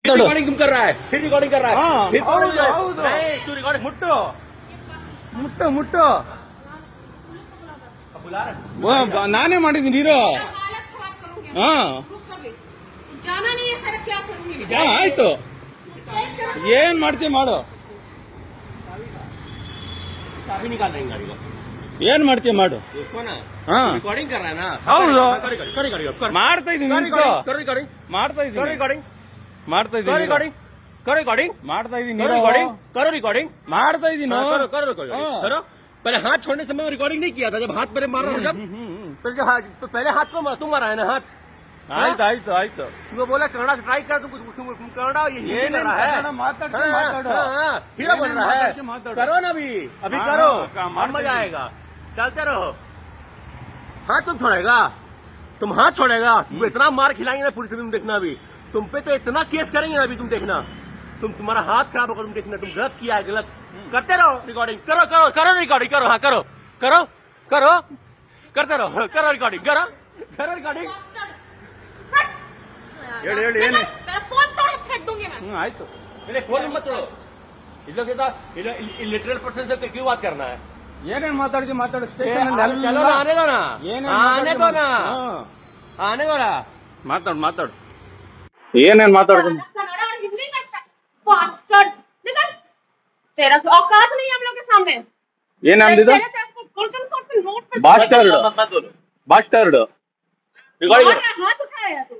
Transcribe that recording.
Recording तुम कर रहा है, फिर रिकॉर्डिंग कर रहा है, फिर नहीं तू रिकॉर्डिंग मुट्टो मुट्टो मुट्टो बुला रहा ನಾನೇ ಮಾಡಿದ್ದೀನಿ ಹೀರೋ हालत खराब करूंगी ಹಾ रुक कर भी जाना नहीं है फिर क्या करूंगी ಹಾ, ಆಯ್ತು ಏನ್ ಮಾಡ್ತೀವಿ ಮಾಡು चाबी निकाल रही गाड़ी का ಏನ್ ಮಾಡ್ತೀವಿ ಮಾಡು देखो ना ಹಾ रिकॉर्डिंग कर रहा है ना ಹೌದು कर रिकॉर्डिंग ಮಾಡ್ತಾ ಇದೀನಿ कर रिकॉर्डिंग ಮಾಡ್ತಾ कर ಇದೀನಿ रिकॉर्डिंग ಮಾಡ್ತಾ कर ಇದೀನಿ रिकॉर्डिंग कर रिकॉर्डिंग ಮಾಡ್ತಾ ಇದೀನಿ कर रिकॉर्डिंग करो रिकॉर्डिंग ಮಾಡ್ತಾ ಇದೀನಿ करो करो रिकॉर्डिंग हाँ। करो पहले हाथ छोड़ने समय में रिकॉर्डिंग नहीं किया था जब हाथ मेरे मार रहा था जब पहले जो हाथ तो पहले हाथ को तुम मारा है ना हाथ ಆಯ್ತು ಆಯ್ತು ಆಯ್ತು तुमको बोला कन्नड़ा से ट्राई कर तुम कन्नड़ा ये हिंदी कर रहा है ಮಾತಾಡ್ತೀನಿ ಮಾತಾಡು हीरो बन रहा है माताड़ो। करो ना अभी अभी हाँ, करो हाँ, अब मजा आएगा चलते रहो हाथ तुम छोड़ेगा तुम हाथ छोड़ेगा तुम इतना मार खिलाएंगे ना पुलिस में तुम देखना अभी तुम पे तो इतना केस करेंगे ना अभी तुम देखना तुम्हारा हाथ खराब होगा तुम देखना तुम गलत किया है गलत करते रहो रिकॉर्डिंग करो करो करो रिकॉर्डिंग करो हाँ करो करो करो करते रहो करो रिकॉर्डिंग करो करो रिकॉर्डिंग ಹೇಳಿ ಹೇಳಿ ಏನು तेरा फोन तोड़ के फेंक दूंगी मैं ಆಯ್ತು मेरे फोन मत तोड़ो इन लोग के साथ इलिटरल पर्सन से क्यों बात करना है ಏನೇನ್ ಮಾತಾಡ್ತೀವಿ ಮಾತಾಡು ए, ಸ್ಟೇಷನ್ चलो ना आने दो ना आने दो ना आने दो ना ಮಾತಾಡು ಮಾತಾಡು ಏನೇನ್ ಮಾತಾಡ್ತೀನಿ कन्नड़ा और हिंदी करता बास्टर्ड निकल तेरा औकात नहीं है हम लोग के सामने ಏನ್ ಅಂದಿದ್ದು तेरे को कौन सा नोट पे ಬಾಸ್ಟರ್ಡ್ ಬಾಸ್ಟರ್ಡ್ रिकॉर्डिंग हाथ उठाया तू